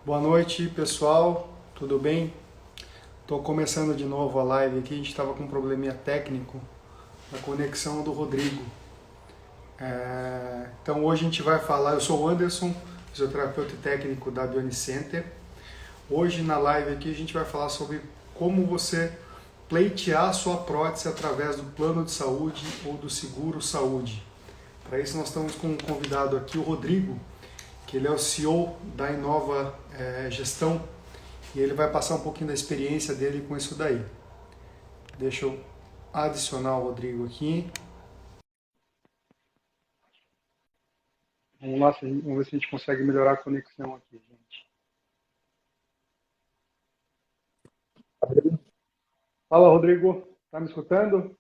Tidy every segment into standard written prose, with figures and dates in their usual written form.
Boa noite, pessoal. Tudo bem? Estou começando de novo a live aqui. A gente estava com um probleminha técnico na conexão do Rodrigo. Então hoje a gente vai falar. Eu sou o Anderson, fisioterapeuta e técnico da Bionicenter. Hoje na live aqui a gente vai falar sobre como você pleitear a sua prótese através do plano de saúde ou do seguro saúde. Para isso nós estamos com um convidado aqui, o Rodrigo, que ele é o CEO da Inova Gestão, e ele vai passar um pouquinho da experiência dele com isso daí. Deixa eu adicionar o Rodrigo aqui. Vamos lá, vamos ver se a gente consegue melhorar a conexão aqui, gente. Fala, Rodrigo. Tá me escutando?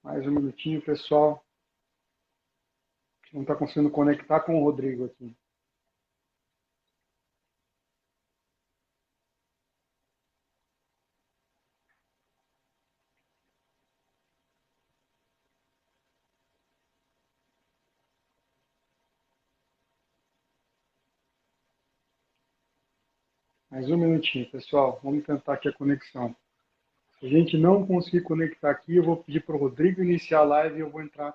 Mais um minutinho, pessoal. Não está conseguindo conectar com o Rodrigo aqui. Mais um minutinho, pessoal. Vamos tentar aqui a conexão. Se a gente não conseguir conectar aqui, eu vou pedir para o Rodrigo iniciar a live e eu vou entrar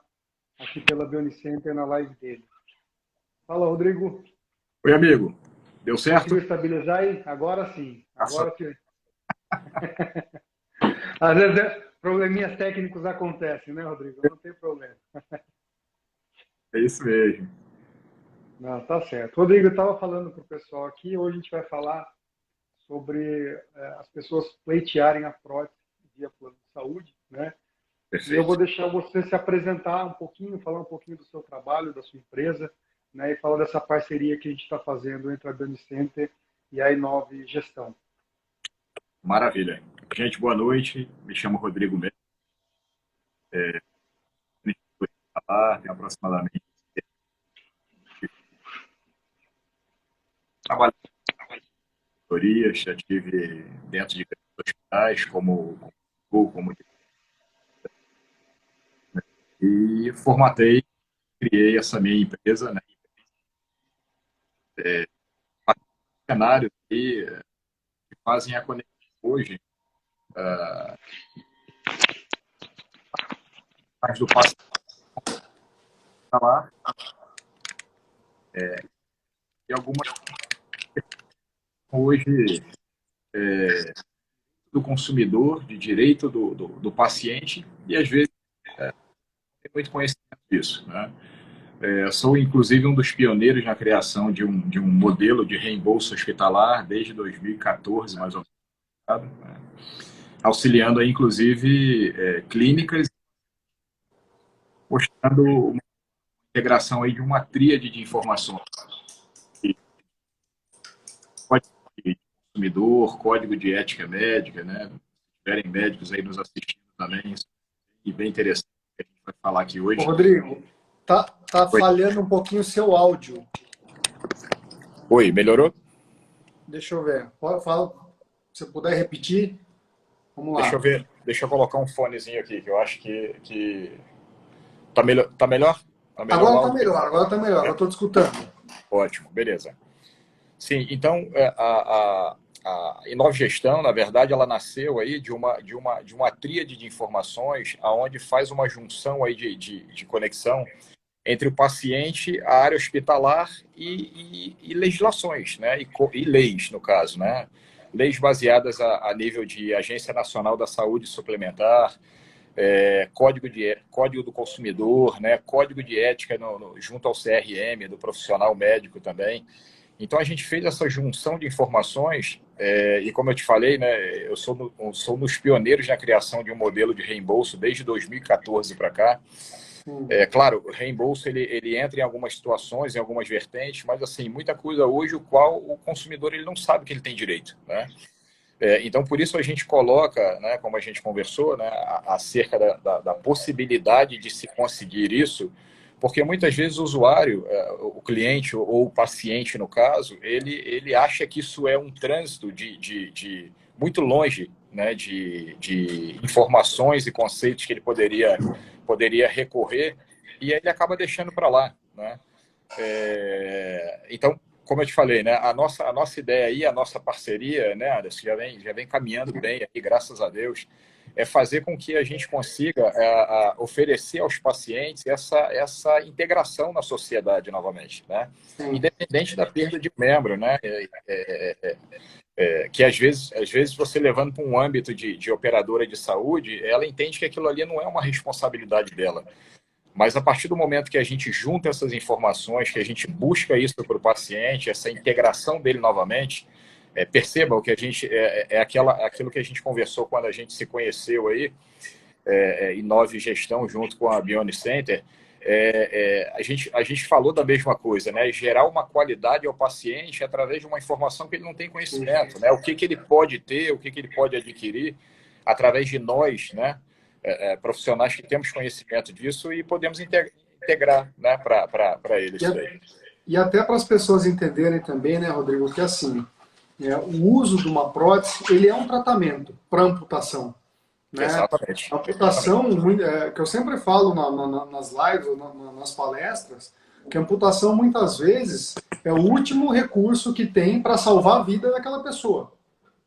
aqui pela Bionicenter na live dele. Fala, Rodrigo. Oi, amigo. Deu certo? Conseguiu estabilizar aí? Agora sim. Agora sim. Às vezes probleminhas técnicos acontecem, né, Rodrigo? Não tem problema. É isso mesmo. Não, tá certo. Rodrigo, eu estava falando para o pessoal aqui, hoje a gente vai falar sobre as pessoas pleitearem a prótese via plano de saúde, né? Perfeito. E eu vou deixar você se apresentar um pouquinho, falar um pouquinho do seu trabalho, da sua empresa, né? E falar dessa parceria que a gente está fazendo entre a Bionicenter e a Inove Gestão. Maravilha. Gente, boa noite. Me chamo Rodrigo Mendes. Tem aproximadamente trabalho em consultorias, já tive dentro de hospitais como e formatei, criei essa minha empresa, né? Cenários que fazem a conexão hoje mais do paciente lá e algumas hoje do consumidor, de direito do paciente, e às vezes tem muito conhecimento disso, né? Sou, inclusive, um dos pioneiros na criação de um modelo de reembolso hospitalar desde 2014, mais ou menos, né? Auxiliando, aí, inclusive, clínicas, mostrando uma integração aí de uma tríade de informações. Código de consumidor, código de ética médica, né? Se tiverem médicos aí nos assistindo também, isso é bem interessante que a gente vai falar aqui hoje. Ô, Rodrigo, tá falhando um pouquinho o seu áudio. Oi, melhorou? Deixa eu ver. Fala, se puder repetir. Vamos lá. Deixa eu ver. Deixa eu colocar um fonezinho aqui, que eu acho que tá melhor. Tá melhor? Agora tá melhor, agora estou te escutando. Ótimo, beleza. Sim, então a Inova Gestão, na verdade, ela nasceu aí de uma tríade de informações, aonde faz uma junção aí de conexão entre o paciente, a área hospitalar e legislações, né? E leis, no caso, né? Leis baseadas a nível de Agência Nacional da Saúde Suplementar, código do consumidor, né? Código de ética junto ao CRM, do profissional médico também. Então, a gente fez essa junção de informações e, como eu te falei, né, eu sou um dos pioneiros na criação de um modelo de reembolso desde 2014 para cá. Claro, o reembolso ele entra em algumas situações, em algumas vertentes, mas assim, muita coisa hoje o qual o consumidor ele não sabe que ele tem direito, né? Então, por isso a gente coloca, né, como a gente conversou, né, acerca da possibilidade de se conseguir isso, porque muitas vezes o usuário, o cliente ou o paciente, no caso, ele acha que isso é um trânsito de muito longe, né, de informações e conceitos que ele poderia recorrer, e ele acaba deixando para lá, né? Então, como eu te falei, né, a nossa ideia aí, a nossa parceria, né, Anderson, já vem caminhando bem aqui, graças a Deus, é fazer com que a gente consiga oferecer aos pacientes essa integração na sociedade novamente, né? Sim. Independente da perda de membro, né? Que às vezes você levando para um âmbito de operadora de saúde, ela entende que aquilo ali não é uma responsabilidade dela. Mas a partir do momento que a gente junta essas informações, que a gente busca isso para o paciente, essa integração dele novamente, perceba o que a gente aquilo que a gente conversou quando a gente se conheceu aí, em Nove Gestão, junto com a Bione Center, a gente falou da mesma coisa, né? Gerar uma qualidade ao paciente através de uma informação que ele não tem conhecimento, né? O que ele pode ter, o que ele pode adquirir através de nós, né? Profissionais que temos conhecimento disso e podemos integrar, né? Para eles. E até para as pessoas entenderem também, né, Rodrigo, que assim, o uso de uma prótese, ele é um tratamento para amputação. Né? Exatamente. A amputação, que eu sempre falo nas lives, nas palestras, que a amputação muitas vezes é o último recurso que tem para salvar a vida daquela pessoa.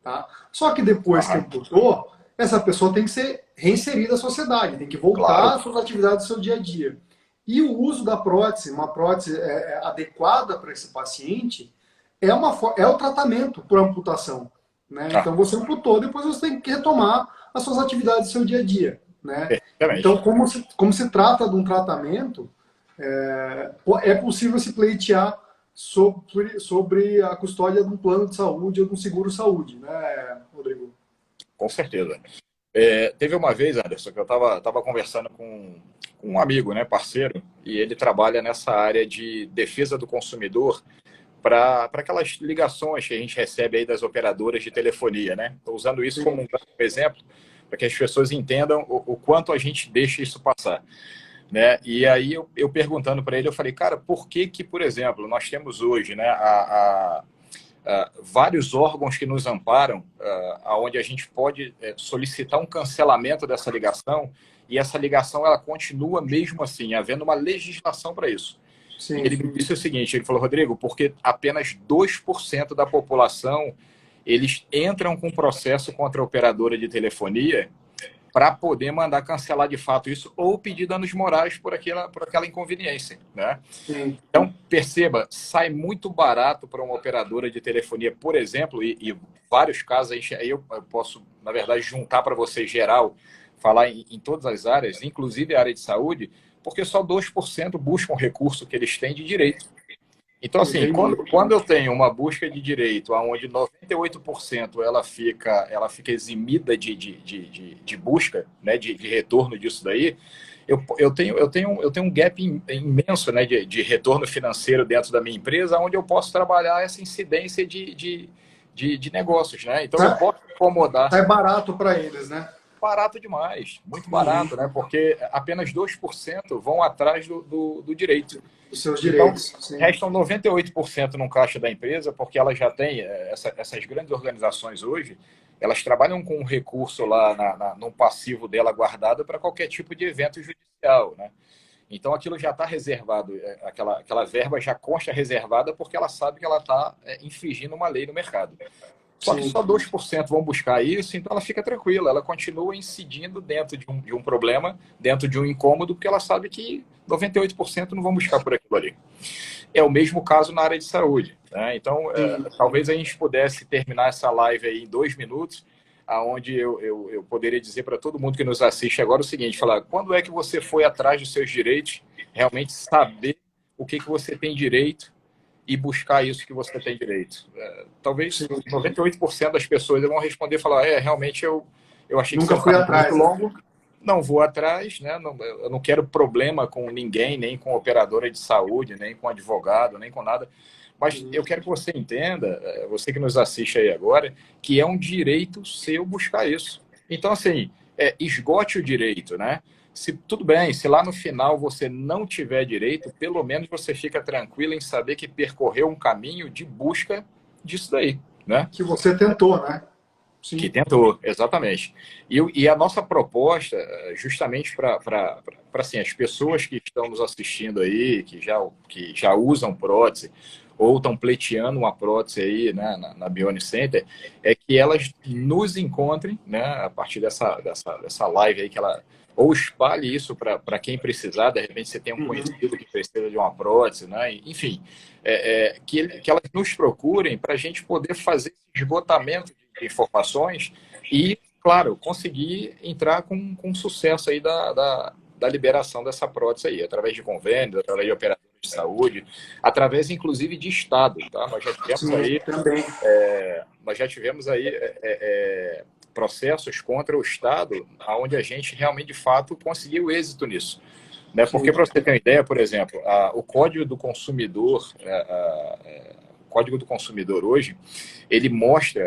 Tá? Só que depois que amputou, essa pessoa tem que ser reinserida à sociedade, tem que voltar às suas atividades do seu dia a dia. E o uso da prótese, uma prótese adequada para esse paciente, é o tratamento por amputação. Né? Então você amputou, depois você tem que retomar as suas atividades do seu dia a dia. Né? Então, como se trata de um tratamento, é possível se pleitear sobre a custódia de um plano de saúde ou de um seguro-saúde, né, Rodrigo? Com certeza. Teve uma vez, Anderson, que eu estava conversando com um amigo, né, parceiro, e ele trabalha nessa área de defesa do consumidor para aquelas ligações que a gente recebe aí das operadoras de telefonia, né? Estou usando isso como um exemplo para que as pessoas entendam o quanto a gente deixa isso passar, né? E aí eu perguntando para ele, eu falei, cara, por que, por exemplo, nós temos hoje, né, vários órgãos que nos amparam, onde a gente pode solicitar um cancelamento dessa ligação, e essa ligação ela continua mesmo assim, havendo uma legislação para isso. Sim. E ele me disse o seguinte, ele falou, Rodrigo, porque apenas 2% da população eles entram com processo contra a operadora de telefonia para poder mandar cancelar de fato isso ou pedir danos morais por aquela inconveniência, né? Sim. Então, perceba, sai muito barato para uma operadora de telefonia, por exemplo, e vários casos, aí eu posso, na verdade, juntar para você geral, falar em todas as áreas, inclusive a área de saúde, porque só 2% buscam o recurso que eles têm de direito. Então, assim, quando eu tenho uma busca de direito onde 98% ela fica eximida de busca, né, de retorno disso daí, eu tenho um gap imenso, né, de retorno financeiro dentro da minha empresa, onde eu posso trabalhar essa incidência de negócios, né? Então, eu posso acomodar. É barato para eles, né? Barato demais, muito barato, né? Porque apenas 2% vão atrás do direito. Os seus direitos. Então, restam 98% no caixa da empresa, porque ela já tem, essas grandes organizações hoje, elas trabalham com um recurso lá no passivo dela guardado para qualquer tipo de evento judicial, né? Então, aquilo já está reservado, aquela verba já consta reservada porque ela sabe que ela está infringindo uma lei no mercado. Só que só 2% vão buscar isso, então ela fica tranquila, ela continua incidindo dentro de um problema, dentro de um incômodo, porque ela sabe que 98% não vão buscar por aquilo ali. É o mesmo caso na área de saúde, né? Então, talvez a gente pudesse terminar essa live aí em 2 minutos, onde eu poderia dizer para todo mundo que nos assiste agora o seguinte, falar, quando é que você foi atrás dos seus direitos, realmente saber o que você tem direito, e buscar isso que você tem direito. Talvez 98% das pessoas vão responder e falar, realmente eu achei Nunca fui atrás, muito longo, não vou atrás, né? Eu não quero problema com ninguém, nem com operadora de saúde, nem com advogado, nem com nada. Mas eu quero que você entenda, você que nos assiste aí agora, que é um direito seu buscar isso. Então, assim, esgote o direito, né? Tudo bem, se lá no final você não tiver direito, pelo menos você fica tranquilo em saber que percorreu um caminho de busca disso daí, né? Que você tentou, né? Que sim. tentou, exatamente. E a nossa proposta, justamente para assim, as pessoas que estão nos assistindo aí, que já usam prótese, ou estão pleiteando uma prótese aí, né, na Bionic Center, é que elas nos encontrem, né, a partir dessa live aí, que ela ou espalhe isso para quem precisar, de repente você tem um Uhum. conhecido que precisa de uma prótese, né, enfim, que elas nos procurem para a gente poder fazer esse esgotamento de informações e, claro, conseguir entrar com sucesso aí da liberação dessa prótese aí, através de convênios, através de operadores de saúde, através, inclusive, de Estado, tá? Sim, também. Nós já tivemos aí processos contra o Estado, onde a gente realmente, de fato, conseguiu êxito nisso. Né? Porque, Sim. para você ter uma ideia, por exemplo, o Código do Consumidor, o Código do Consumidor hoje, ele mostra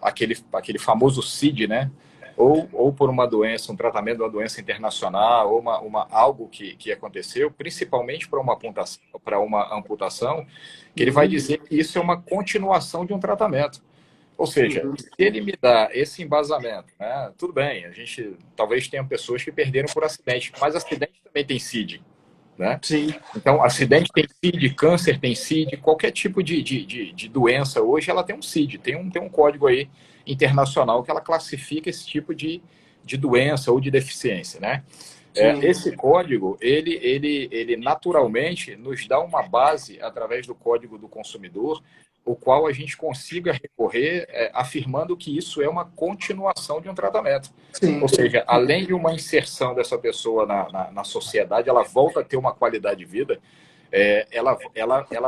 aquele famoso CID, né? Ou por uma doença, um tratamento de uma doença internacional, ou algo que aconteceu, principalmente para uma amputação, que ele vai Uhum. dizer que isso é uma continuação de um tratamento. Ou seja, Uhum. se ele me dá esse embasamento, né, tudo bem, a gente talvez tenha pessoas que perderam por acidente, mas acidente também tem CID, né? Sim, Então, acidente tem CID, câncer tem CID, qualquer tipo de doença hoje, ela tem um CID, tem um código aí internacional que ela classifica esse tipo de doença ou de deficiência, né? sim, Esse código, ele naturalmente nos dá uma base através do Código do Consumidor, o qual a gente consiga recorrer afirmando que isso é uma continuação de um tratamento. Ou sim, seja, além de uma inserção dessa pessoa na sociedade, ela volta a ter uma qualidade de vida, ela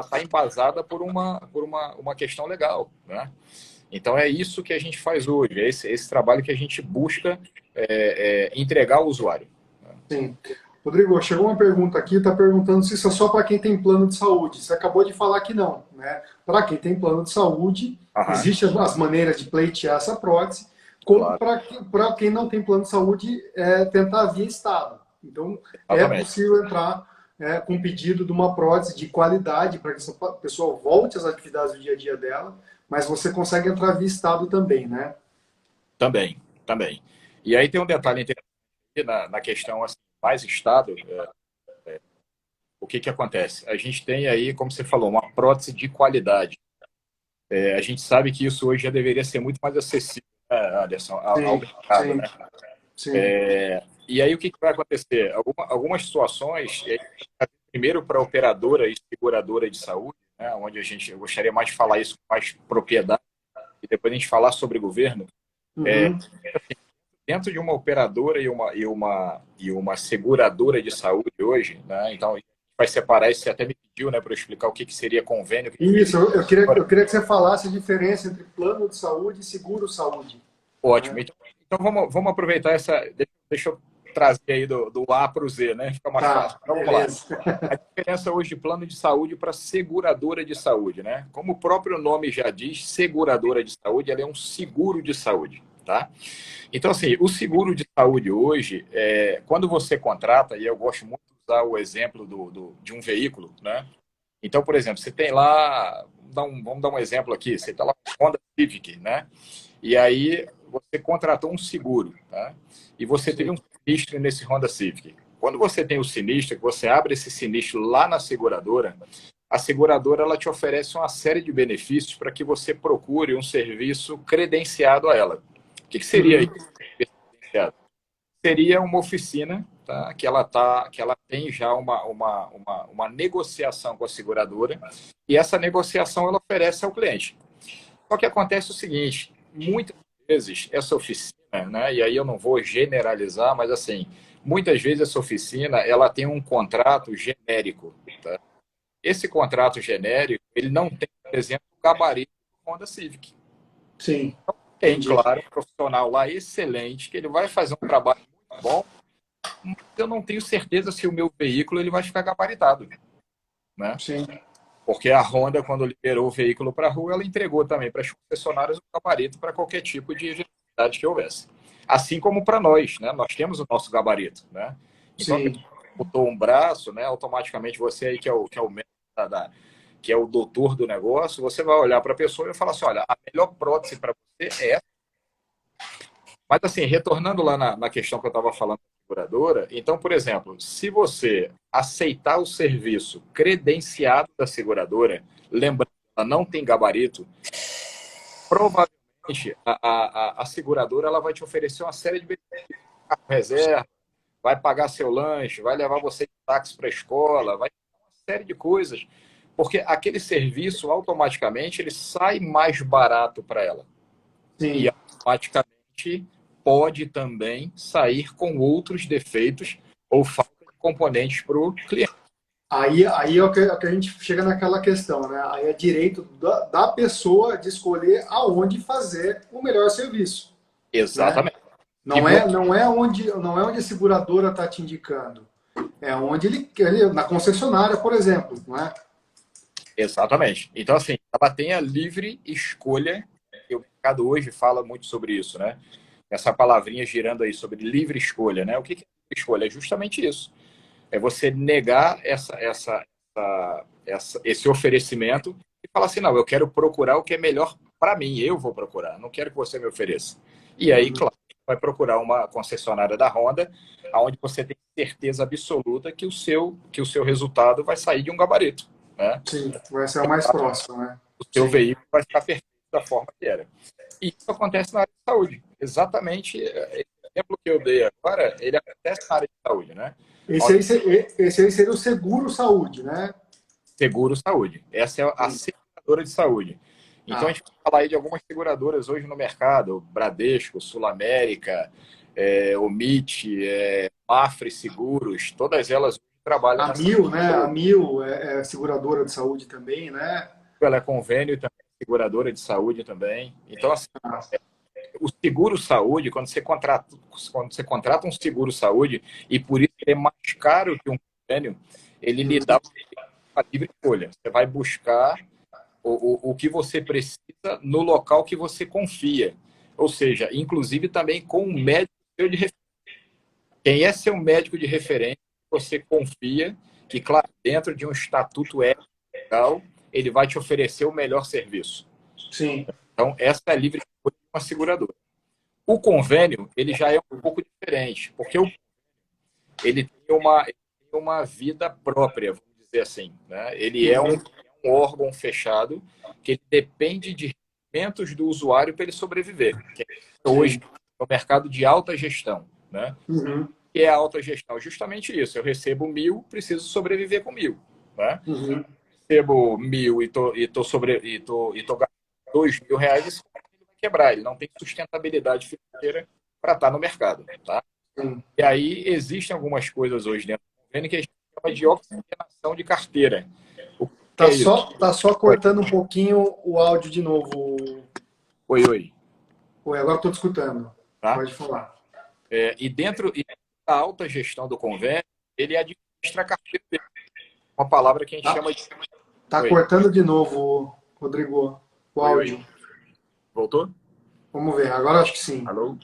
está embasada por uma questão legal, né? Então é isso que a gente faz hoje, é esse trabalho que a gente busca entregar ao usuário. sim. Rodrigo, chegou uma pergunta aqui, está perguntando se isso é só para quem tem plano de saúde. Você acabou de falar que não, né? Para quem tem plano de saúde, Aham, existem as maneiras de pleitear essa prótese, como claro, para quem não tem plano de saúde, tentar via Estado. Então, é exatamente. possível entrar com um pedido de uma prótese de qualidade para que essa pessoa volte às atividades do dia a dia dela, mas você consegue entrar via Estado também, né? Também, também. E aí tem um detalhe interessante na questão assim, mais Estado, o que acontece? A gente tem aí, como você falou, uma prótese de qualidade. A gente sabe que isso hoje já deveria ser muito mais acessível, né, Anderson, ao Sim, mercado, sim, né? sim. E aí o que vai acontecer? Algumas situações, primeiro para a operadora e seguradora de saúde, né, onde eu gostaria mais de falar isso com mais propriedade, e depois a gente falar sobre governo, Uhum. dentro de uma operadora e uma seguradora de saúde hoje, né? Então, a gente vai separar isso, você até me pediu, né, para eu explicar o que seria convênio, o que seria Isso, eu queria que você falasse a diferença entre plano de saúde e seguro-saúde. ótimo. Né? Então vamos aproveitar essa. Deixa eu trazer aí do A para o Z, né? Fica mais fácil. Tá, Então vamos lá. beleza. A diferença hoje de plano de saúde para seguradora de saúde, né? Como o próprio nome já diz, seguradora de saúde, ela é um seguro de saúde, tá? Então, assim, o seguro de saúde hoje, quando você contrata, e eu gosto muito de usar o exemplo de um veículo, né? Então, por exemplo, você tem lá, vamos dar um exemplo aqui, você está lá com Honda Civic, né? E aí você contratou um seguro, tá? E você teve Sim. um sinistro nesse Honda Civic. Quando você tem o sinistro, que você abre esse sinistro lá na seguradora, a seguradora ela te oferece uma série de benefícios para que você procure um serviço credenciado a ela. O que seria Uhum. isso? Credenciado? Seria uma oficina, tá? Que ela tem já uma negociação com a seguradora e essa negociação ela oferece ao cliente. Só que acontece o seguinte, muitas vezes essa oficina, né, e aí eu não vou generalizar, mas assim, muitas vezes essa oficina, ela tem um contrato genérico, tá? Esse contrato genérico, ele não tem, por exemplo, o gabarito do Honda Civic. Sim, Tem, entendi. claro, um profissional lá excelente, que ele vai fazer um trabalho muito bom, mas eu não tenho certeza se o meu veículo ele vai ficar gabaritado, né? Sim, Porque a Honda, quando liberou o veículo para a rua, ela entregou também para as concessionárias o gabarito para qualquer tipo de eventualidade que houvesse. Assim como para nós, né? Nós temos o nosso gabarito, né? Então, a sim, pessoa botou um braço, né? Automaticamente você aí que é o médico que é o doutor do negócio, você vai olhar para a pessoa e vai falar assim, olha, a melhor prótese para você é essa, Mas, assim, retornando lá na questão que eu estava falando da seguradora, então, por exemplo, se você aceitar o serviço credenciado da seguradora, lembrando que ela não tem gabarito, provavelmente a seguradora ela vai te oferecer uma série de benefícios, reserva, vai pagar seu lanche, vai levar você de táxi para a escola, vai fazer uma série de coisas, porque aquele serviço automaticamente ele sai mais barato para ela e Sim. automaticamente pode também sair com outros defeitos ou falta de componentes para o cliente. Aí é o que a gente chega naquela questão, né? Aí é direito da pessoa de escolher aonde fazer o melhor serviço, né? Exatamente. E Não é onde a seguradora está te indicando. É onde ele na concessionária, por exemplo, não é? exatamente. Então, assim, ela tem a livre escolha, e o mercado hoje fala muito sobre isso, né? Essa palavrinha girando aí sobre livre escolha, né? O que é livre escolha? É justamente isso. É você negar esse oferecimento e falar assim, não, eu quero procurar o que é melhor para mim, eu vou procurar, não quero que você me ofereça. E aí, Uhum. claro, vai procurar uma concessionária da Honda, onde você tem certeza absoluta que o seu resultado vai sair de um gabarito, né? Sim, vai ser o mais próximo, né? O seu Sim. veículo vai ficar perfeito da forma que era. E isso acontece na área de saúde. Exatamente, esse exemplo que eu dei agora, ele acontece na área de saúde, né? Esse aí seria o seguro saúde, né? Seguro Saúde. Essa é a Sim. seguradora de saúde. Então, a Ah, gente vai falar aí de algumas seguradoras hoje no mercado, Bradesco, Sul América, o MIT, Mafre Seguros, todas elas trabalham a nessa Mil, né? A saúde. Mil é seguradora de saúde também, né? Ela é convênio e também é seguradora de saúde também. Então, assim, Ah, o seguro saúde, quando você contrata um seguro saúde, e por isso ele é mais caro que um convênio, ele lhe dá uma livre escolha. Você vai buscar o que você precisa no local que você confia. Ou seja, inclusive também com um médico seu de referência. Quem é seu médico de referência, você confia que, claro, dentro de um estatuto ético, legal, ele vai te oferecer o melhor serviço. sim. Então, essa é a livre escolha de uma seguradora. O convênio, ele já é um pouco diferente, porque ele tem uma vida própria, vamos dizer assim. Né? Ele é um, Uhum, um órgão fechado que ele depende de rendimentos do usuário para ele sobreviver. Que hoje sim. é o mercado de alta gestão. Né? Uhum, E é a alta gestão justamente isso. Eu recebo 1.000, preciso sobreviver com 1.000. Né? uhum, Recebo 1.000 e tô gastando R$ 2.000, esse ele vai quebrar. Ele não tem sustentabilidade financeira para estar no mercado. Tá? sim. E aí existem algumas coisas hoje dentro do convênio que a gente chama de oxigenação de carteira. O que Tá é isso? só, tá só Oi, cortando um pouquinho o áudio de novo. oi, oi. Oi, agora estou te escutando. Tá? Pode falar. E dentro da alta gestão do convênio, ele administra a carteira dele. Uma palavra que a gente Tá, chama de. tá Oi, cortando de novo, Rodrigo, o oi, oi. áudio. Voltou? Vamos ver, agora acho que sim. Alô?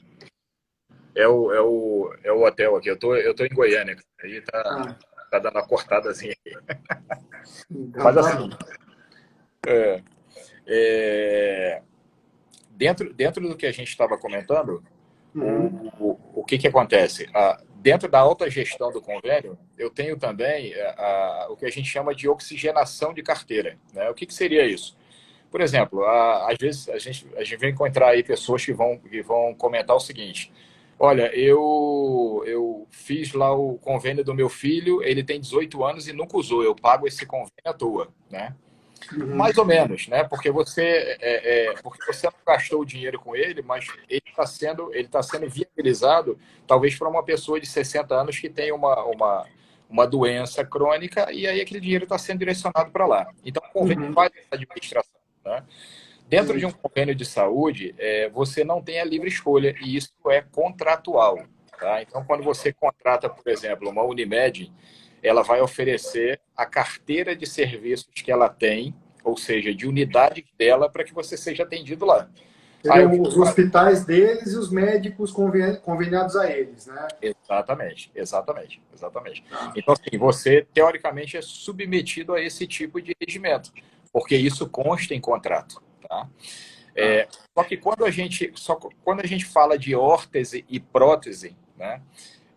É o hotel aqui. Eu tô em Goiânia. Aí Ah, tá dando uma cortadazinha. então Mas tá assim, bom. é, dentro do que a gente estava comentando, Uhum, o que acontece? Dentro da alta gestão do convênio, eu tenho também o que a gente chama de oxigenação de carteira. Né? O que seria isso? Por exemplo, às vezes a gente vai encontrar aí pessoas que vão comentar o seguinte: olha, eu fiz lá o convênio do meu filho, ele tem 18 anos e nunca usou, eu pago esse convênio à toa. Né? uhum, Mais ou menos, né? Porque você não gastou o dinheiro com ele, mas ele está sendo viabilizado, talvez para uma pessoa de 60 anos que tem uma doença crônica, e aí aquele dinheiro está sendo direcionado para lá. Então, o convênio uhum, faz essa administração. Né? Dentro de sim. um convênio de saúde, você não tem a livre escolha, e isso é contratual. Tá? Então, quando você contrata, por exemplo, uma Unimed, ela vai oferecer a carteira de serviços que ela tem, ou seja, de unidade dela, para que você seja atendido lá. Aí o que Seriam os hospitais deles e os médicos conveniados a eles, né? Exatamente, exatamente, exatamente. Tá. Então, assim, você, teoricamente, é submetido a esse tipo de regimento, porque isso consta em contrato. Tá? Tá. Só que quando a gente fala de órtese e prótese, né?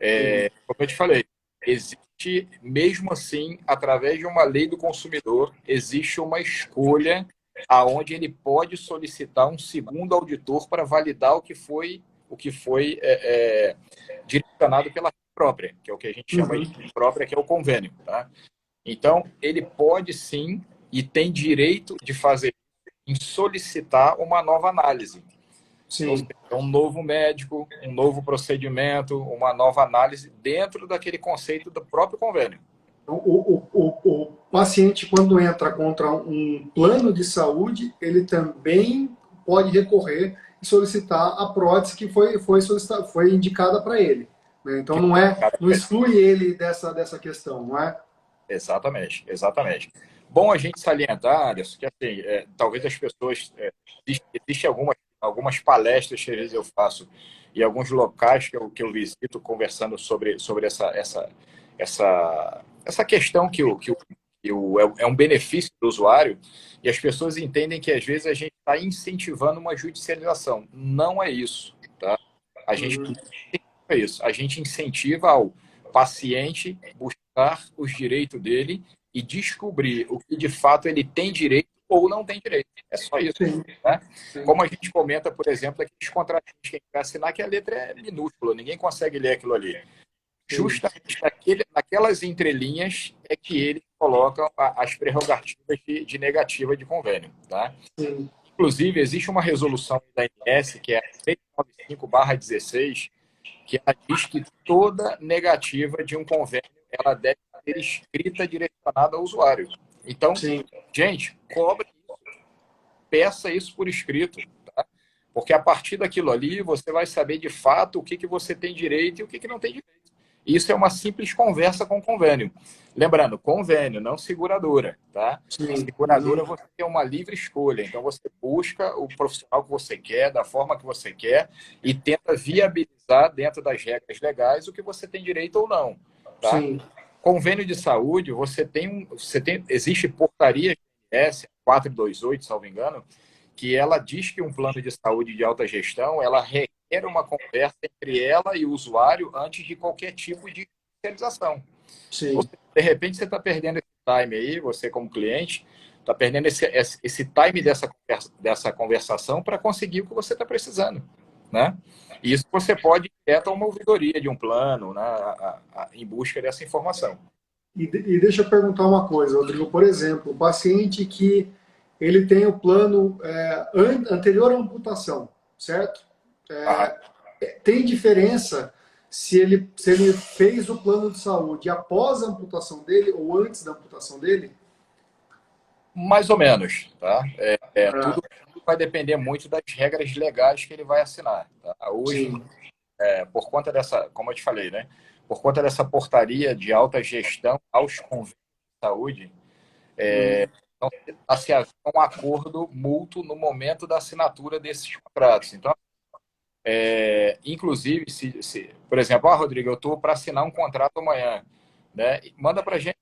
Sim. Como eu te falei, existe, mesmo assim, através de uma lei do consumidor, existe uma escolha aonde ele pode solicitar um segundo auditor para validar o que foi direcionado pela própria, que é o que a gente chama Uhum. de própria, que é o convênio, tá? Então, ele pode sim e tem direito de fazer em solicitar uma nova análise. Ou seja, Sim. um novo médico, um novo procedimento, uma nova análise dentro daquele conceito do próprio convênio. Então, o paciente, quando entra contra um plano de saúde, ele também pode recorrer e solicitar a prótese que foi indicada para ele. Né? Então, não exclui ele dessa questão, não é? Exatamente, exatamente. Bom a gente salientar, Anderson, que assim, talvez as pessoas. Existe algumas palestras que às vezes eu faço e alguns locais que eu visito conversando sobre essa questão é um benefício do usuário, e as pessoas entendem que às vezes a gente está incentivando uma judicialização. Não é isso, tá? A gente Uhum. não é isso. A gente incentiva ao paciente buscar os direitos dele e descobrir o que de fato ele tem direito ou não tem direito. É só isso. Sim, Né? sim. Como a gente comenta, por exemplo, aqueles contratos que a gente vai assinar, que a letra é minúscula, ninguém consegue ler aquilo ali. Sim. Justamente naquelas entrelinhas é que ele coloca as prerrogativas de negativa de convênio. Tá? Sim. Inclusive, existe uma resolução da ANS, que é a 695/16, que ela diz que toda negativa de um convênio ela deve ser escrita direcionada ao usuário. Então, Sim. gente, cobre, peça isso por escrito, tá? Porque a partir daquilo ali você vai saber de fato o que você tem direito e o que não tem direito. Isso é uma simples conversa com o convênio. Lembrando, convênio, não seguradora, tá? Sim. Seguradora Uhum. você tem uma livre escolha, então você busca o profissional que você quer, da forma que você quer e tenta viabilizar dentro das regras legais o que você tem direito ou não, tá? Sim. Convênio de saúde, existe portaria S 428, salvo engano, que ela diz que um plano de saúde de alta gestão, ela requer uma conversa entre ela e o usuário antes de qualquer tipo de especialização. Ou Sim. seja, de repente você está perdendo esse time aí, você como cliente, está perdendo esse time dessa conversação para conseguir o que você está precisando, né? E isso você pode ir direto a uma ouvidoria de um plano, né, em busca dessa informação. E deixa eu perguntar uma coisa, Rodrigo. Por exemplo, o paciente que ele tem o plano anterior à amputação, certo? Ah, Tem diferença se ele fez o plano de saúde após a amputação dele ou antes da amputação dele? mais ou menos, tá? Ah, Tudo vai depender muito das regras legais que ele vai assinar. Tá? Hoje, sim. por conta dessa, como eu te falei, né? Por conta dessa portaria de alta gestão aos convênios de saúde, Uhum. não se havia um acordo mútuo no momento da assinatura desses contratos. Então, inclusive, por exemplo, Rodrigo, eu estou para assinar um contrato amanhã, né? Manda para a gente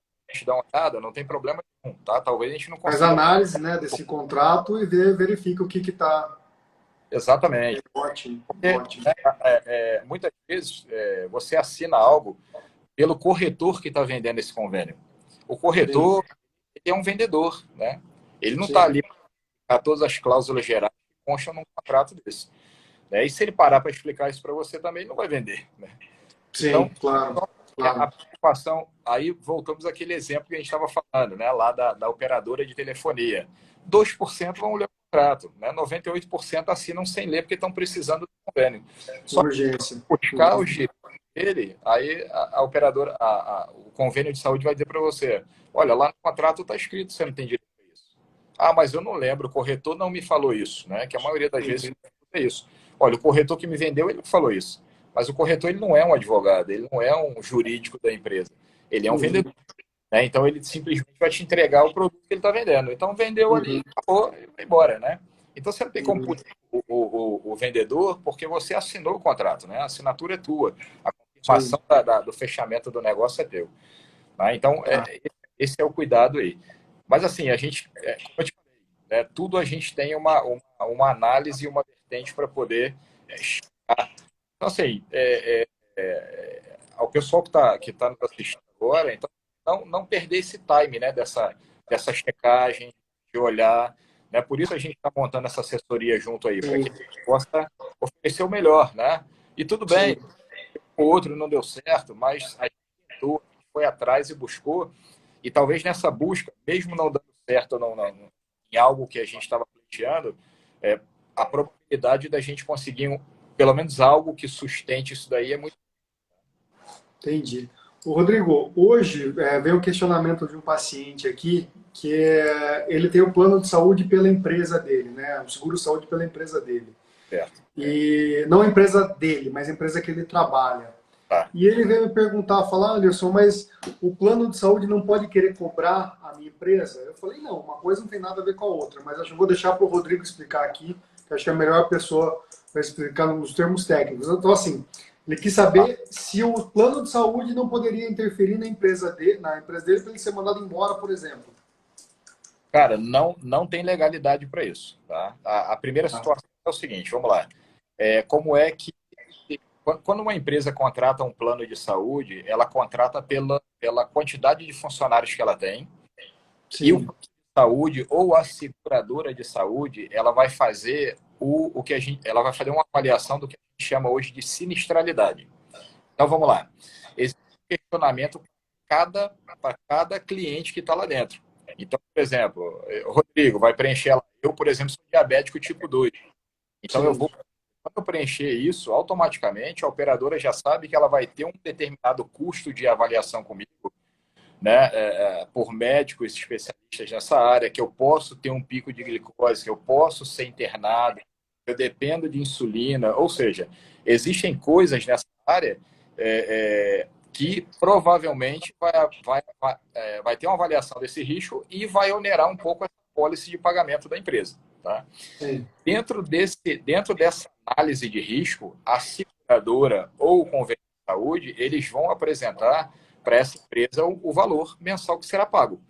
dar uma olhada, não tem problema nenhum, tá? Talvez a gente não Faz consiga. análise, né, desse contrato e verifica o que está. Exatamente. Ótimo, Porque, ótimo. né, muitas vezes você assina algo pelo corretor que está vendendo esse convênio. O Sim, corretor ele é um vendedor, né? Ele não está sim, ali para todas as cláusulas gerais que constam num contrato desse. Né? E se ele parar para explicar isso para você também, ele não vai vender. Né? sim, Então, claro, a claro. preocupação, aí voltamos àquele exemplo que a gente estava falando, né? Lá da operadora de telefonia. 2% vão ler o contrato, né? 98% assinam sem ler porque estão precisando do convênio. Só que Urgência. buscar Uhum. os direitos dele, aí a operadora, o convênio de saúde vai dizer para você, olha, lá no contrato está escrito, você não tem direito a isso. Ah, mas eu não lembro, o corretor não me falou isso, né? Que a maioria das vezes é isso. Olha, o corretor que me vendeu, ele falou isso. Mas o corretor ele não é um advogado, ele não é um jurídico da empresa. Ele é um vendedor. Uhum. Né? Então ele simplesmente vai te entregar o produto que ele está vendendo. Então vendeu ali, Uhum. acabou e vai embora, né? Então você não tem como Uhum. punir o vendedor porque você assinou o contrato, né? A assinatura é tua, a Sim, confirmação do fechamento do negócio é teu. Tá? Então tá. esse é o cuidado aí. Mas assim, a gente, como eu te falei, né? Tudo a gente tem uma análise e uma vertente para poder chegar. Então, assim, ao pessoal que tá nos assistindo agora, então, não perder esse time, né, dessa checagem, de olhar, né? Por isso a gente está montando essa assessoria junto aí, para que Sim, a gente possa oferecer o melhor, né? E tudo bem, sim. o outro não deu certo, mas a gente tentou, a gente foi atrás e buscou, e talvez nessa busca, mesmo não dando certo em algo que a gente estava pleiteando, é, a probabilidade da gente conseguir pelo menos algo que sustente isso daí é muito. Entendi. O Rodrigo, hoje veio o questionamento de um paciente aqui que ele tem o plano de saúde pela empresa dele, né? O seguro saúde pela empresa dele. Certo. E não a empresa dele, mas a empresa que ele trabalha. Tá. E ele veio me perguntar, falar, Anderson, mas o plano de saúde não pode querer cobrar a minha empresa? Eu falei, não, uma coisa não tem nada a ver com a outra, mas acho que eu vou deixar para o Rodrigo explicar aqui, que acho que é a melhor pessoa para explicar nos termos técnicos. Então, assim, ele quis saber se o plano de saúde não poderia interferir na empresa dele para ele ser mandado embora, por exemplo. Cara, não tem legalidade para isso, tá? A primeira Tá. situação é o seguinte, vamos lá. Como é que quando uma empresa contrata um plano de saúde, ela contrata pela quantidade de funcionários que ela tem, e o Sim, plano de saúde ou a seguradora de saúde, ela vai fazer o que ela vai fazer uma avaliação do que a gente chama hoje de sinistralidade. Então vamos lá. Existe um questionamento para cada cliente que está lá dentro. Então, por exemplo, o Rodrigo vai preencher ela. Eu, por exemplo, sou diabético tipo 2. Então sim. quando eu preencher isso, automaticamente a operadora já sabe que ela vai ter um determinado custo de avaliação comigo, né, por médicos especialistas nessa área, que eu posso ter um pico de glicose, que eu posso ser internado, eu dependo de insulina, ou seja, existem coisas nessa área que provavelmente vai ter uma avaliação desse risco e vai onerar um pouco a pólice de pagamento da empresa. Tá? Sim. Dentro dessa análise de risco, a seguradora ou o convênio de saúde, eles vão apresentar para essa empresa o valor mensal que será pago.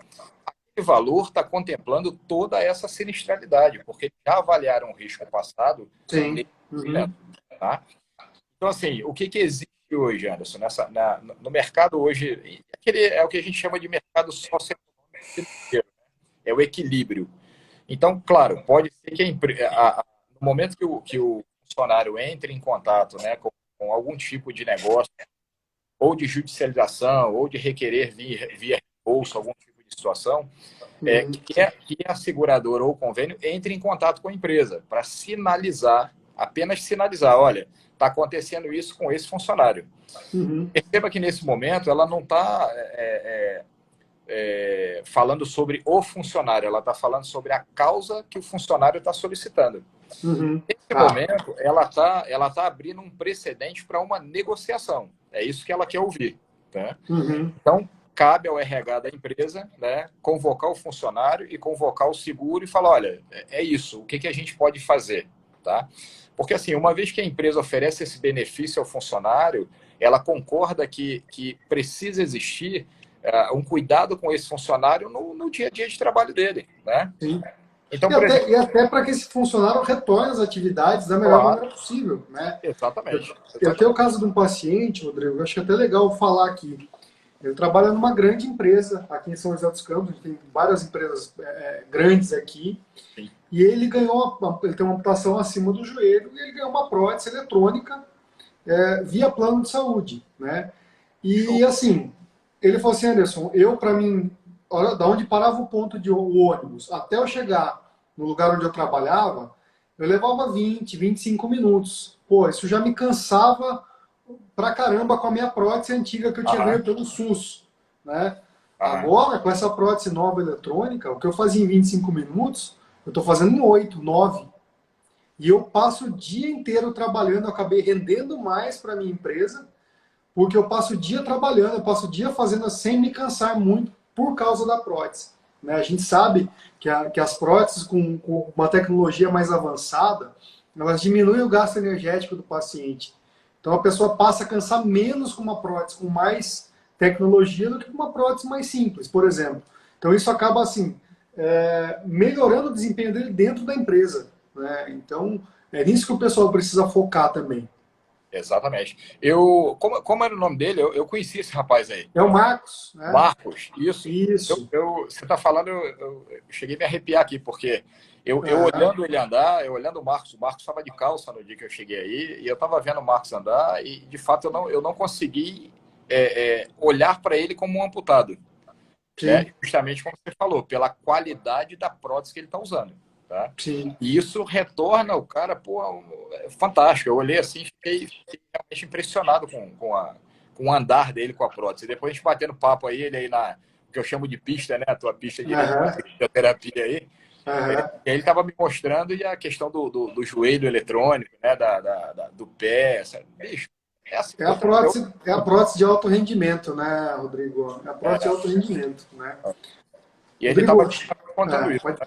Esse valor está contemplando toda essa sinistralidade, porque já avaliaram o risco passado Sim. nesse Uhum. momento. Tá? Então, assim, o que existe hoje, Anderson, no mercado hoje, é o que a gente chama de mercado socioeconômico financeiro, é o equilíbrio. Então, claro, pode ser que no momento que o funcionário entre em contato, né, com algum tipo de negócio, ou de judicialização, ou de requerer via reembolso, algum tipo de situação, Uhum. que a seguradora ou o convênio entre em contato com a empresa para sinalizar, apenas sinalizar, olha, está acontecendo isso com esse funcionário. Uhum. Perceba que nesse momento ela não está falando sobre o funcionário, ela está falando sobre a causa que o funcionário está solicitando. Uhum. Nesse Ah, momento, ela tá abrindo um precedente para uma negociação. É isso que ela quer ouvir. Tá? uhum. Então, cabe ao RH da empresa, né, convocar o funcionário e convocar o seguro e falar, olha, é isso, o que a gente pode fazer? Tá? Porque, assim, uma vez que a empresa oferece esse benefício ao funcionário, ela concorda que precisa existir um cuidado com esse funcionário no dia a dia de trabalho dele. Né? Sim. Então, E por exemplo, até para que esse funcionário retorne às atividades da melhor claro, maneira possível, né? Eu, exatamente, eu tenho o exatamente. caso de um paciente, Rodrigo, eu acho até legal falar aqui. Ele trabalha numa grande empresa aqui em São José dos Campos, a gente tem várias empresas grandes aqui, Sim. e ele ele tem uma amputação acima do joelho e ele ganhou uma prótese eletrônica via plano de saúde, né? Show. E assim, ele falou assim, Anderson, eu para mim, olha, da onde parava o ponto de o ônibus até eu chegar no lugar onde eu trabalhava, eu levava 25 minutos. Pô, isso já me cansava pra caramba com a minha prótese antiga que eu tinha Aham, ganho pelo SUS, né? aham. Agora, com essa prótese nova eletrônica, o que eu fazia em 25 minutos, eu estou fazendo em 8, 9. E eu passo o dia inteiro trabalhando, eu acabei rendendo mais para minha empresa, porque eu passo o dia trabalhando, eu passo o dia fazendo sem me cansar muito por causa da prótese. Né? A gente sabe que as próteses com uma tecnologia mais avançada, elas diminuem o gasto energético do paciente. Então a pessoa passa a cansar menos com uma prótese com mais tecnologia do que com uma prótese mais simples, por exemplo. Então isso acaba assim melhorando o desempenho dele dentro da empresa, né? Então, é nisso que o pessoal precisa focar também. Exatamente. Como era o nome dele? Eu conheci esse rapaz aí. É o Marcos, né? Marcos, isso. Isso. Você está falando, eu cheguei a me arrepiar aqui, porque eu Aham, olhando ele andar, eu olhando o Marcos estava de calça no dia que eu cheguei aí, e eu estava vendo o Marcos andar, e de fato eu não consegui olhar para ele como um amputado, né? sim, Justamente como você falou, pela qualidade da prótese que ele está usando, tá? sim. E isso retorna o cara, pô, fantástico. Eu olhei assim, fiquei realmente impressionado com o andar dele com a prótese. Depois a gente batendo papo aí, ele aí na que eu chamo de pista, né? A tua pista de Aham, fisioterapia aí. aham. E ele estava me mostrando e a questão do joelho eletrônico, né? Do pé, sabe? Bicho, é assim, É a prótese de alto rendimento, né, Rodrigo? É a prótese de alto rendimento, né? e ele Rodrigo, estava contando isso. pode,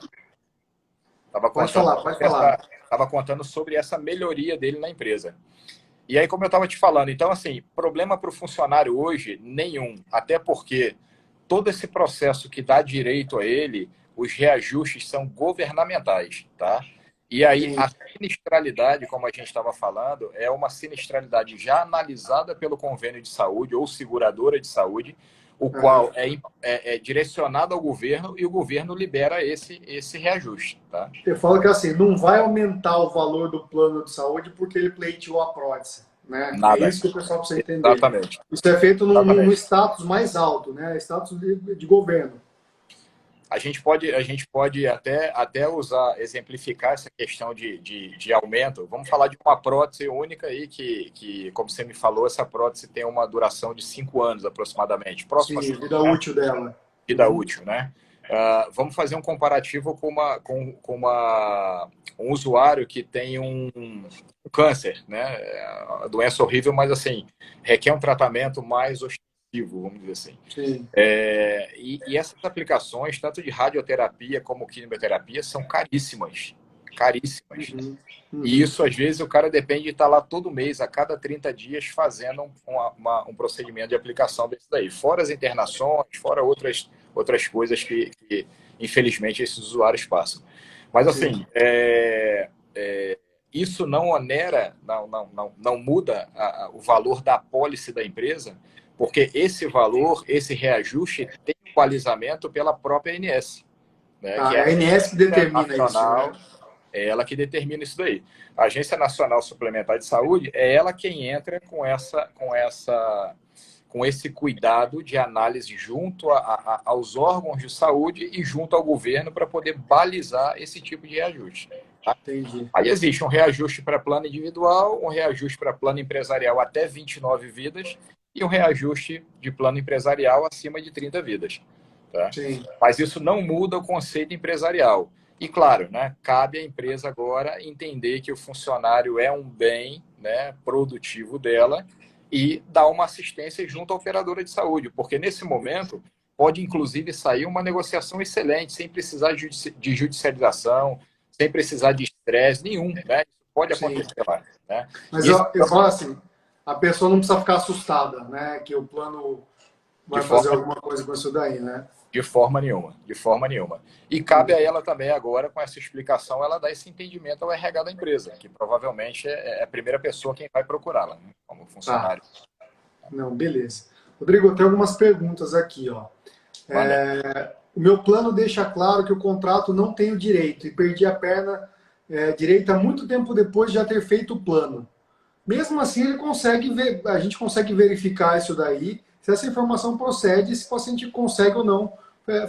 Estava pode contando, falar, pode falar. tava contando sobre essa melhoria dele na empresa. E aí, como eu estava te falando, então, assim, problema para o funcionário hoje, nenhum. Até porque todo esse processo que dá direito a ele, os reajustes são governamentais, tá? E aí, Sim, a sinistralidade, como a gente estava falando, é uma sinistralidade já analisada pelo convênio de saúde ou seguradora de saúde, o aham. qual é direcionado ao governo e o governo libera esse reajuste, tá? Eu falo que assim, não vai aumentar o valor do plano de saúde porque ele pleiteou a prótese, né? É Nada. isso que o pessoal precisa entender. Exatamente. Isso é feito no Exatamente. status mais alto, né? Status de governo. A gente pode até usar, exemplificar essa questão de aumento. Vamos falar de uma prótese única aí que, como você me falou, essa prótese tem uma duração de 5 anos aproximadamente, próximo a Sim, 5, vida né? útil dela. Vida Uhum. útil, né? Vamos fazer um comparativo um usuário que tem um câncer, né? A doença horrível, mas assim, requer um tratamento mais ostensivo, vamos dizer assim. Sim. E essas aplicações, tanto de radioterapia como quimioterapia, são caríssimas. Caríssimas. Uhum. E Uhum. isso, às vezes, o cara depende de estar lá todo mês, a cada 30 dias, fazendo um procedimento de aplicação desse daí. Fora as internações, fora outras coisas que, infelizmente, esses usuários passam. Mas, Sim. assim, isso não onera, não muda o valor da apólice da empresa, porque esse valor, esse reajuste, tem um balizamento pela própria ANS, né, Ah, que é é a a ANS que Agência determina isso, Nacional, né? é ela que determina isso daí. A Agência Nacional Suplementar de Saúde é ela quem entra com esse cuidado de análise junto aos órgãos de saúde e junto ao governo para poder balizar esse tipo de reajuste. Tá? Entendi. Aí existe um reajuste para plano individual, um reajuste para plano empresarial até 29 vidas e um reajuste de plano empresarial acima de 30 vidas. Tá? Sim. Mas isso não muda o conceito empresarial. E claro, né, cabe à empresa agora entender que o funcionário é um bem, né, produtivo dela e dar uma assistência junto à operadora de saúde, porque nesse momento pode inclusive sair uma negociação excelente, sem precisar de judicialização, sem precisar de estresse nenhum, né? Isso pode Sim. acontecer lá, né? Mas Isso eu falo assim, a pessoa não precisa ficar assustada, né? Que o plano de vai fazer forma alguma coisa com isso daí, né? De forma nenhuma, de forma nenhuma. E cabe a ela também agora, com essa explicação, ela dar esse entendimento ao RH da empresa, que provavelmente é a primeira pessoa quem vai procurá-la, né, como Tá. funcionário. Não, beleza. Rodrigo, eu tenho algumas perguntas aqui, ó. Manda. O meu plano deixa claro que o contrato não tem o direito e perdi a perna direita muito tempo depois de já ter feito o plano. Mesmo assim, ele consegue ver, a gente consegue verificar isso daí, se essa informação procede, se o paciente consegue ou não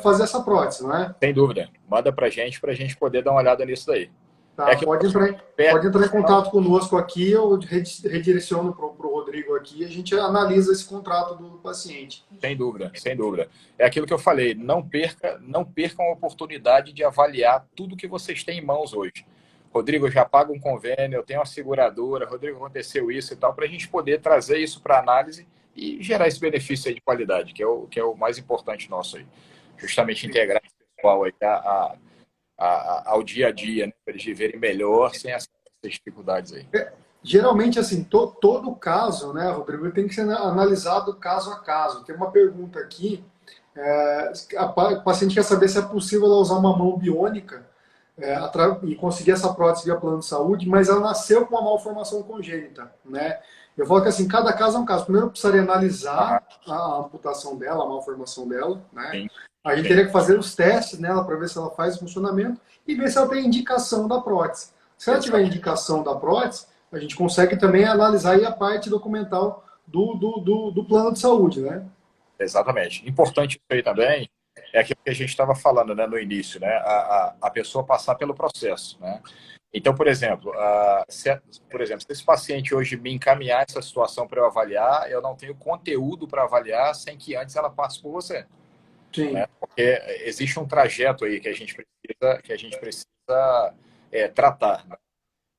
fazer essa prótese, não é? Sem dúvida. Manda para a gente poder dar uma olhada nisso daí. É Tá, aquilo que eu falo, pode entrar em não, contato conosco aqui, eu redireciono para o Rodrigo aqui, a gente analisa esse contrato do paciente. sem dúvida, sem dúvida. É aquilo que eu falei, não percam a oportunidade de avaliar tudo que vocês têm em mãos hoje. Rodrigo, eu já pago um convênio, eu tenho uma seguradora, Rodrigo, aconteceu isso e tal, para a gente poder trazer isso para análise e gerar esse benefício aí de qualidade, que é o mais importante nosso aí. Justamente integrar esse pessoal aí ao dia a dia, né, para eles viverem melhor sem essas dificuldades aí. Geralmente, assim, todo caso, né, Rodrigo, tem que ser analisado caso a caso. Tem uma pergunta aqui, O paciente quer saber se é possível ela usar uma mão biônica e conseguir essa prótese via plano de saúde, mas ela nasceu com uma malformação congênita, né? Eu falo que assim, cada caso é um caso. Primeiro eu precisaria Aham, analisar a amputação dela, a malformação dela, né? sim, A gente sim, teria que fazer os testes nela para ver se ela faz funcionamento e ver se ela tem indicação da prótese. Se ela tiver exato, indicação da prótese, a gente consegue também analisar aí a parte documental do plano de saúde, né? exatamente. Importante isso aí também é aquilo que a gente estava falando, né, no início, né? A pessoa passar pelo processo, né? Então, por exemplo, se esse paciente hoje me encaminhar essa situação para eu avaliar, eu não tenho conteúdo para avaliar sem que antes ela passe por você, né? Sim, Porque existe um trajeto aí que a gente precisa tratar, né?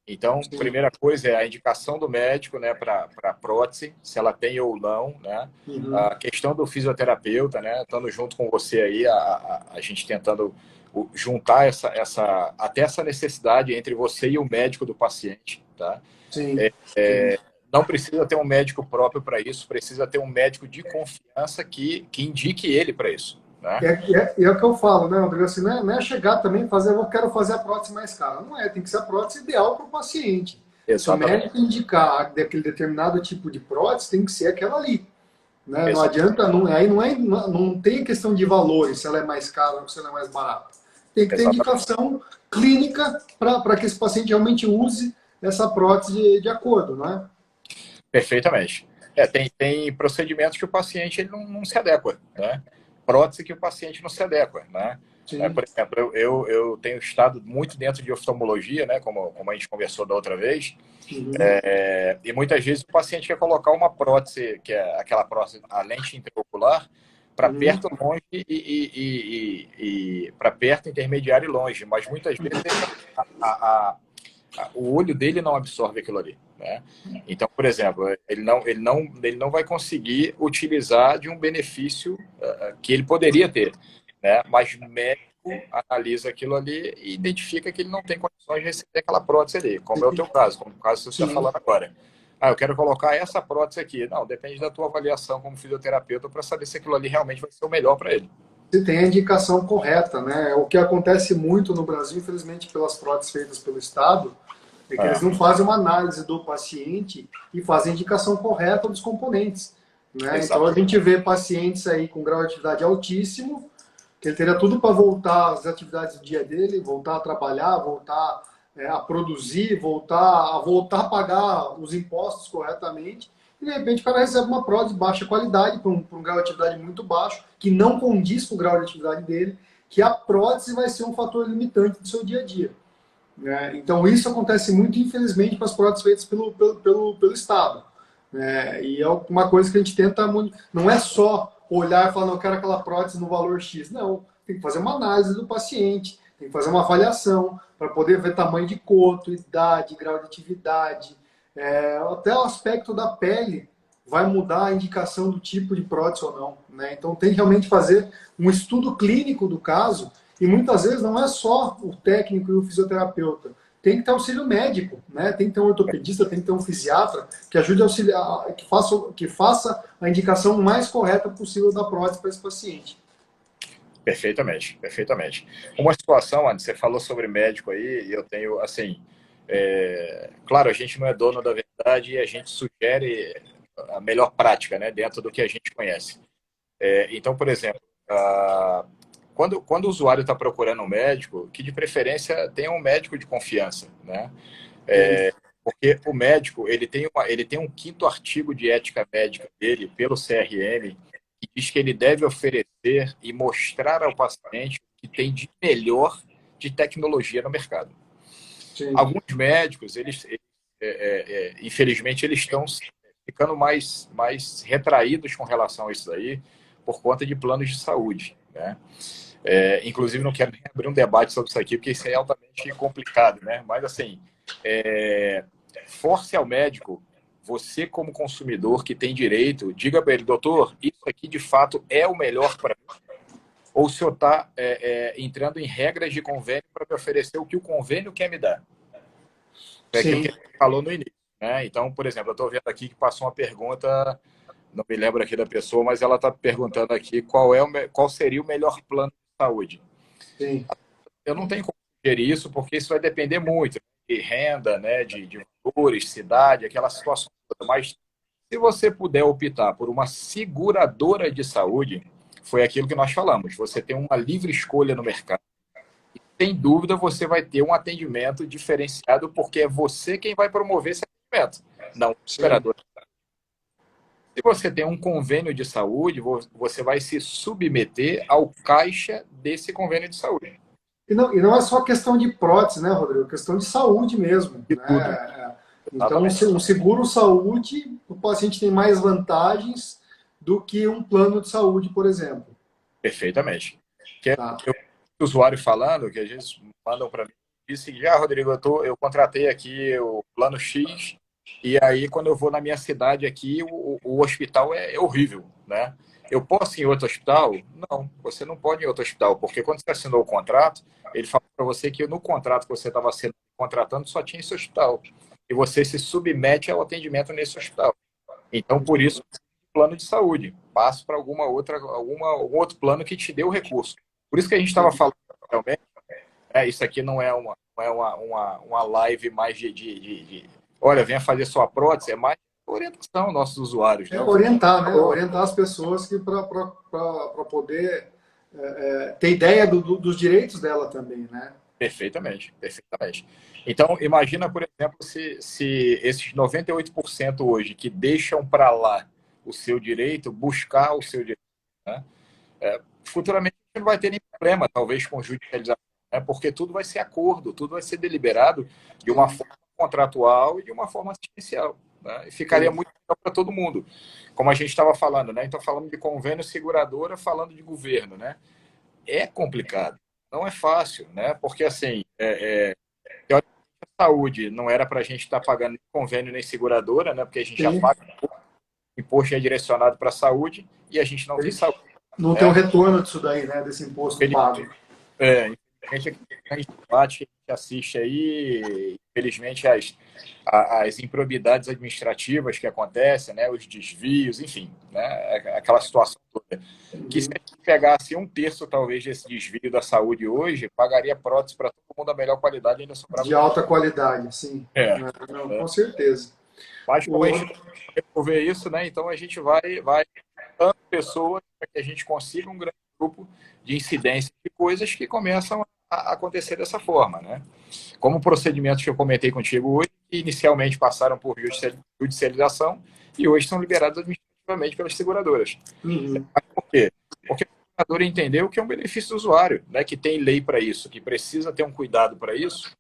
Então, sim. primeira coisa é a indicação do médico, né, para prótese, se ela tem ou não, né? Uhum. A questão do fisioterapeuta, né, estando junto com você aí, a gente tentando juntar até essa necessidade entre você e o médico do paciente, tá? Sim, sim. Não precisa ter um médico próprio para isso, precisa ter um médico de confiança que indique ele para isso, né? E é o que eu falo, né, Rodrigo? Assim, não é chegar também e fazer, eu quero fazer a prótese mais cara. Não é, tem que ser a prótese ideal para o paciente. Se o Exatamente, médico indicar daquele determinado tipo de prótese, tem que ser aquela ali. Né? Não exatamente, adianta, aí não tem questão de valores, se ela é mais cara ou se ela é mais barata. Tem que ter exatamente. indicação clínica para que esse paciente realmente use essa prótese de acordo, não é? Perfeitamente. Tem procedimentos que o paciente ele não se adequa, né? Prótese que o paciente não se adequa, né? Sim. Por exemplo, eu tenho estado muito dentro de oftalmologia, né? Como a gente conversou da outra vez, Uhum. e muitas vezes o paciente quer colocar uma prótese, que é aquela prótese, a lente intraocular, para Uhum. perto, longe para perto, intermediário e longe, mas muitas vezes a, o olho dele não absorve aquilo ali, né? Então, por exemplo, ele não vai conseguir utilizar de um benefício que ele poderia ter, né? Mas o médico analisa aquilo ali e identifica que ele não tem condições de receber aquela prótese ali, como é o teu caso, como o caso que você está Sim. falando agora. Ah, eu quero colocar essa prótese aqui. Não, depende da tua avaliação como fisioterapeuta para saber se aquilo ali realmente vai ser o melhor para ele. Se tem a indicação correta, né? O que acontece muito no Brasil, infelizmente, pelas próteses feitas pelo Estado, é que eles É, não fazem uma análise do paciente e fazem a indicação correta dos componentes. Né? Então a exato. gente vê pacientes aí com grau de atividade altíssimo, que ele teria tudo para voltar às atividades do dia dele, voltar a trabalhar, voltar a produzir, voltar a pagar os impostos corretamente, e de repente o cara recebe uma prótese de baixa qualidade, para um grau de atividade muito baixo, que não condiz com o grau de atividade dele, que a prótese vai ser um fator limitante do seu dia a dia. Né? Então, isso acontece muito, infelizmente, com as próteses feitas pelo Estado. Né? E é uma coisa que a gente tenta. Não é só olhar e falar, não, eu quero aquela prótese no valor X. Não, tem que fazer uma análise do paciente, tem que fazer uma avaliação para poder ver tamanho de coto, idade, grau de atividade, até o aspecto da pele vai mudar a indicação do tipo de prótese ou não. Né? Então, tem que realmente fazer um estudo clínico do caso e muitas vezes não é só o técnico e o fisioterapeuta. Tem que ter auxílio médico, né? Tem que ter um ortopedista, tem que ter um fisiatra que ajude a auxiliar, que faça a indicação mais correta possível da prótese para esse paciente. Perfeitamente, perfeitamente. Uma situação, Andy, você falou sobre médico aí, e eu tenho, assim, claro, a gente não é dono da verdade e a gente sugere a melhor prática, né, dentro do que a gente conhece. Então, por exemplo, quando o usuário está procurando um médico, que de preferência tenha um médico de confiança, né? Sim, Porque o médico, ele tem um quinto artigo de ética médica dele, pelo CRM, que diz que ele deve oferecer e mostrar ao paciente o que tem de melhor de tecnologia no mercado. sim, Alguns médicos, infelizmente, eles estão ficando mais retraídos com relação a isso daí, por conta de planos de saúde, né? Inclusive, não quero nem abrir um debate sobre isso aqui, porque isso é altamente complicado, né? Mas, assim, force ao médico, você como consumidor que tem direito, diga para ele, doutor, isso aqui de fato é o melhor para mim? Ou o senhor está entrando em regras de convênio para me oferecer o que o convênio quer me dar? É aquilo que sim. a gente falou no início, né? Então, por exemplo, eu estou vendo aqui que passou uma pergunta não me lembro aqui da pessoa, mas ela está perguntando aqui qual seria o melhor plano de saúde. Sim, Eu não tenho como sugerir isso, porque isso vai depender muito de renda, né, de valores, cidade, aquela situação toda. Mas se você puder optar por uma seguradora de saúde, foi aquilo que nós falamos. Você tem uma livre escolha no mercado. E, sem dúvida, você vai ter um atendimento diferenciado, porque é você quem vai promover esse atendimento, não o sim. operador. Se você tem um convênio de saúde, você vai se submeter ao caixa desse convênio de saúde. E não é só questão de prótese, né, Rodrigo? É questão de saúde mesmo, De tudo. né? Então, Exatamente. um seguro saúde, o paciente tem mais vantagens do que um plano de saúde, por exemplo. Perfeitamente. Que é Tá? o usuário falando, que às vezes mandam para mim, disse, já, Rodrigo, eu contratei aqui o plano X, e aí quando eu vou na minha cidade aqui, o hospital é horrível, né? Eu posso ir em outro hospital? Não, você não pode ir em outro hospital, porque quando você assinou o contrato, ele fala para você que no contrato que você estava sendo contratando só tinha esse hospital. E você se submete ao atendimento nesse hospital. Então, por isso, plano de saúde. Passe para algum outro plano que te dê o recurso. Por isso que a gente estava falando realmente, isso aqui não é uma live mais olha, venha fazer sua prótese, é mais orientação aos nossos usuários, né? É O que orientar, né? falou. Orientar as pessoas para poder ter ideia dos direitos dela também, né? Perfeitamente, perfeitamente. Então, imagina, por exemplo, se esses 98% hoje que deixam para lá o seu direito, buscar o seu direito, né? Futuramente a gente não vai ter nenhum problema, talvez, com judicialização, né? Porque tudo vai ser acordo, tudo vai ser deliberado de uma Sim, forma contratual e de uma forma assistencial, né? E ficaria sim, muito melhor para todo mundo. Como a gente estava falando, né? Então, falando de convênio seguradora, falando de governo, né? É complicado, não é fácil, né? Porque, assim, a saúde não era para a gente estar pagando nem convênio nem seguradora, né? Porque a gente já sim. paga imposto é direcionado para a saúde e a gente não tem saúde, Não tem o né? retorno disso daí, né? Desse imposto pago. Infelizmente, a gente debate que a gente assiste aí, infelizmente, as improbidades administrativas que acontecem, né, os desvios, enfim, né, aquela situação toda. Que se Uhum. a gente pegasse um terço, talvez, desse desvio da saúde hoje, pagaria prótese para todo mundo da melhor qualidade e ainda sobrava De dinheiro. alta qualidade, sim. É, Não, é. com certeza. Mas como a O, gente não vai resolver isso, né, então a gente vai dando pessoas para que a gente consiga um grande grupo de incidências de coisas que começam a acontecer dessa forma, né? Como procedimentos que eu comentei contigo hoje, que inicialmente passaram por judicialização e hoje são liberados administrativamente pelas seguradoras. uhum. Mas por quê? Porque a seguradora entendeu que é um benefício do usuário, né? Que tem lei para isso, que precisa ter um cuidado para isso,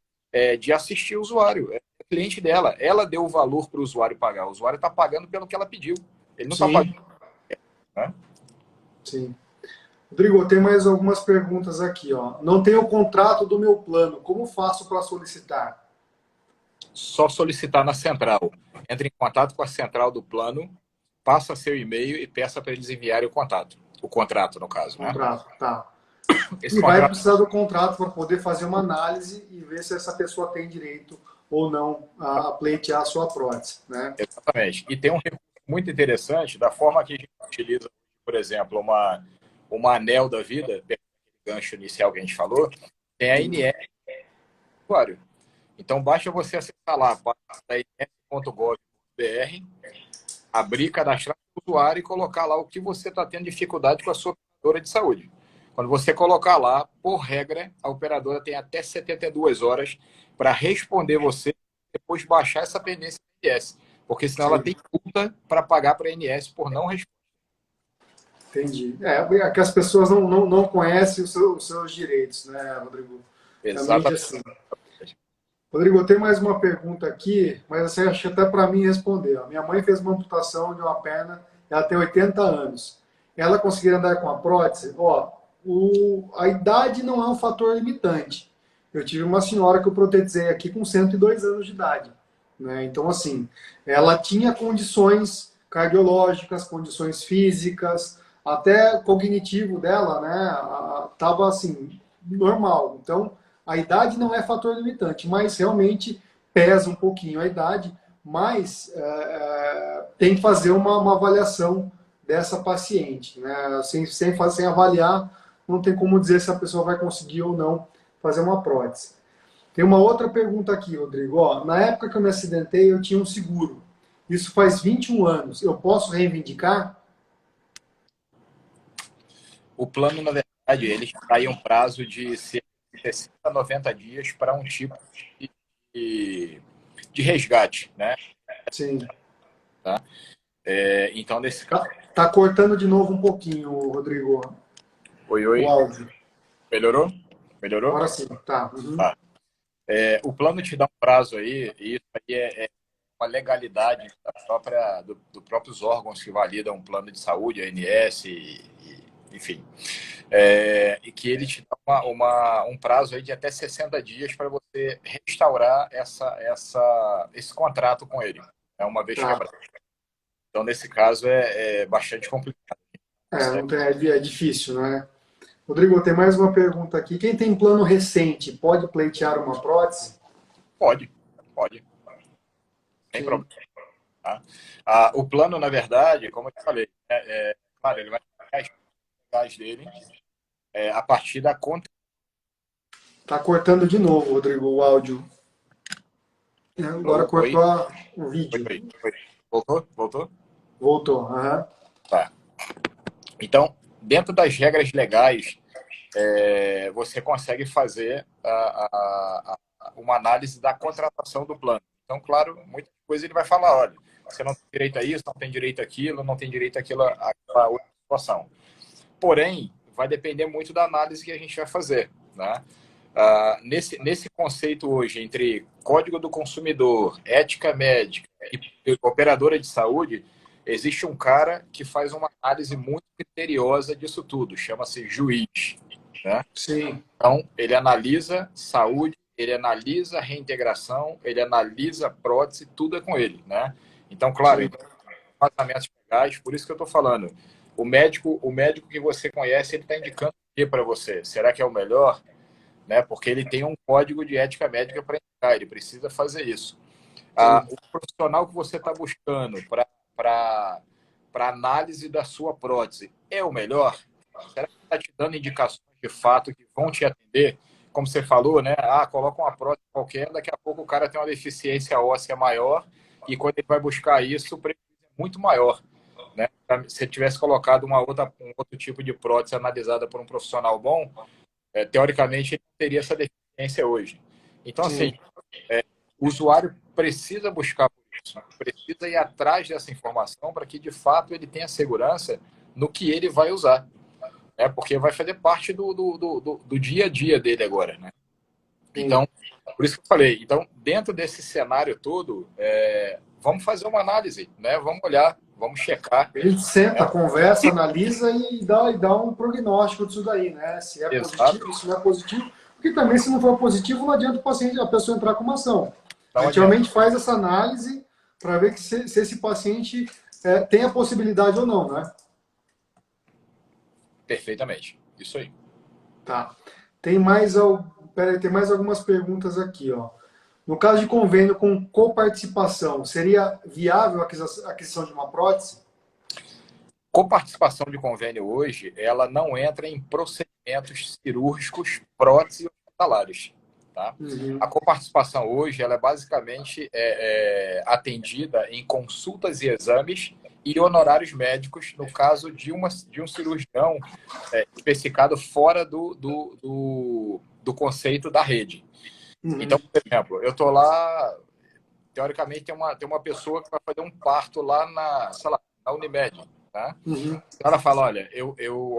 de assistir o usuário. É cliente dela. Ela deu o valor para o usuário pagar. O usuário está pagando pelo que ela pediu. Ele não está Sim, pagando, né? sim. Rodrigo, tem mais algumas perguntas aqui, ó. Não tenho o contrato do meu plano. Como faço para solicitar? Só solicitar na central. Entre em contato com a central do plano, passa seu e-mail e peça para eles enviarem o contato. O contrato, no caso, né? Contrato, tá. Esse E vai contrato, precisar do contrato para poder fazer uma análise e ver se essa pessoa tem direito ou não a pleitear a sua prótese, né? exatamente. E tem um recurso muito interessante da forma que a gente utiliza, por exemplo, uma anel da vida, pelo gancho inicial que a gente falou, tem a INS do usuário. Então, basta você acessar lá, ins.gov.br, abrir, cadastrar o usuário e colocar lá o que você está tendo dificuldade com a sua operadora de saúde. Quando você colocar lá, por regra, a operadora tem até 72 horas para responder você e depois baixar essa pendência da INS, porque senão ela Sim, tem multa para pagar para a INS por não responder. entendi. É que as pessoas não conhecem os seus direitos, né, Rodrigo? Realmente Exatamente. assim. Rodrigo, eu tenho mais uma pergunta aqui, mas assim, acho que até para mim responder. Ó. Minha mãe fez uma amputação de uma perna, ela tem 80 anos. Ela conseguir andar com a prótese? Ó, a idade não é um fator limitante. Eu tive uma senhora que eu protetizei aqui com 102 anos de idade. Né? Então, assim, ela tinha condições cardiológicas, condições físicas, até cognitivo dela, né? Tava assim, normal. Então, a idade não é fator limitante, mas realmente pesa um pouquinho a idade, mas tem que fazer uma avaliação dessa paciente, né? Sem avaliar, não tem como dizer se a pessoa vai conseguir ou não fazer uma prótese. Tem uma outra pergunta aqui, Rodrigo. Ó, na época que eu me acidentei, eu tinha um seguro. Isso faz 21 anos. Eu posso reivindicar? O plano, na verdade, ele está em um prazo de 60 a 90 dias para um tipo de resgate, né? Sim. Tá? Então, nesse caso... Tá cortando de novo um pouquinho, Rodrigo, Oi, o oi. áudio. Melhorou? Melhorou? Agora sim, tá. Uhum. Tá. O plano te dá um prazo aí, e isso aí é uma legalidade dos próprios órgãos que validam o plano de saúde, a ANS, enfim. E que ele te dá um prazo aí de até 60 dias para você restaurar esse contrato com ele, uma vez Tá. quebrado. Então, nesse caso, é bastante complicado. É difícil, né? Rodrigo, tem mais uma pergunta aqui. Quem tem plano recente pode pleitear uma prótese? Pode, pode, sem Sim. problema. Tá? O plano, na verdade, como eu te falei, claro, ele vai pagar as gás dele a partir da conta. Tá cortando de novo, Rodrigo, o áudio. Agora Oi, cortou o oi, vídeo. oi, oi. Voltou? Voltou? Voltou. Aham. Tá. Então, dentro das regras legais, você consegue fazer uma análise da contratação do plano. Então, claro, muitas coisas ele vai falar, olha, você não tem direito a isso, não tem direito àquilo, não tem direito àquela outra situação. Porém, vai depender muito da análise que a gente vai fazer, né? Nesse conceito hoje, entre Código do Consumidor, ética médica e operadora de saúde, existe um cara que faz uma análise muito criteriosa disso tudo, chama-se juiz, né? Sim. Então, ele analisa saúde, ele analisa reintegração, ele analisa prótese, tudo é com ele, né? Então, claro, Sim. tratamentos legais, por isso que eu estou falando. O médico que você conhece, ele está indicando o que para você? Será que é o melhor? Né? Porque ele tem um código de ética médica para indicar, ele precisa fazer isso. Sim. O profissional que você está buscando para análise da sua prótese é o melhor? Será que está te dando indicações de fato que vão te atender? Como você falou, né? Coloca uma prótese qualquer, daqui a pouco o cara tem uma deficiência óssea maior e quando ele vai buscar isso, o prejuízo é muito maior. Né? Se ele tivesse colocado um outro tipo de prótese analisada por um profissional bom, teoricamente ele não teria essa deficiência hoje. Então, assim, Sim. o usuário precisa buscar por isso, precisa ir atrás dessa informação para que, de fato, ele tenha segurança no que ele vai usar. Porque vai fazer parte do dia a dia dele agora. Né? Sim. Então, por isso que eu falei. Então, dentro desse cenário todo, vamos fazer uma análise, né? Vamos olhar, vamos checar. A gente senta, Né? conversa, analisa e dá um prognóstico disso daí, né? Se é Exato. positivo, se não é positivo. Porque também, se não for positivo, não adianta a pessoa entrar com uma ação. A Não gente adianta. realmente faz essa análise para ver se esse paciente tem a possibilidade ou não, né? Perfeitamente. Isso aí. Tá. Tem mais algumas perguntas aqui, ó. No caso de convênio com coparticipação, seria viável a aquisição de uma prótese? Coparticipação de convênio hoje, ela não entra em procedimentos cirúrgicos, próteses e hospitalares. Tá? A Uhum. coparticipação hoje, ela é basicamente atendida em consultas e exames e honorários médicos, no caso de um cirurgião especificado fora do conceito da rede. Então, Uhum. por exemplo, eu estou lá, teoricamente tem uma pessoa que vai fazer um parto lá sei lá, na Unimed, tá? Uhum. Ela fala, olha,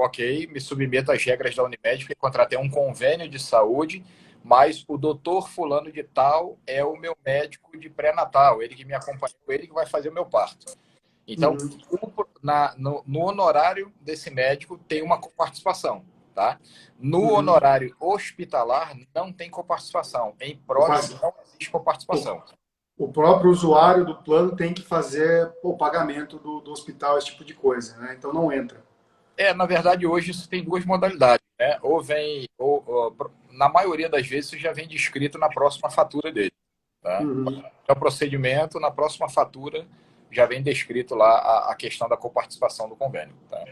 ok, me submeto às regras da Unimed, porque contratei um convênio de saúde, mas o doutor fulano de tal é o meu médico de pré-natal, ele que me acompanha, ele que vai fazer o meu parto. Então, Uhum. no honorário desse médico tem uma coparticipação, tá? No Uhum. honorário hospitalar não tem coparticipação. Em prótese não existe O, coparticipação. o próprio usuário do plano tem que fazer o pagamento do hospital, esse tipo de coisa, né? Então não entra. Na verdade, hoje isso tem duas modalidades, né? Ou vem, na maioria das vezes, isso já vem descrito na próxima fatura dele. Tá? Uhum. É o procedimento, na próxima fatura já vem descrito lá a questão da coparticipação do convênio. Tá?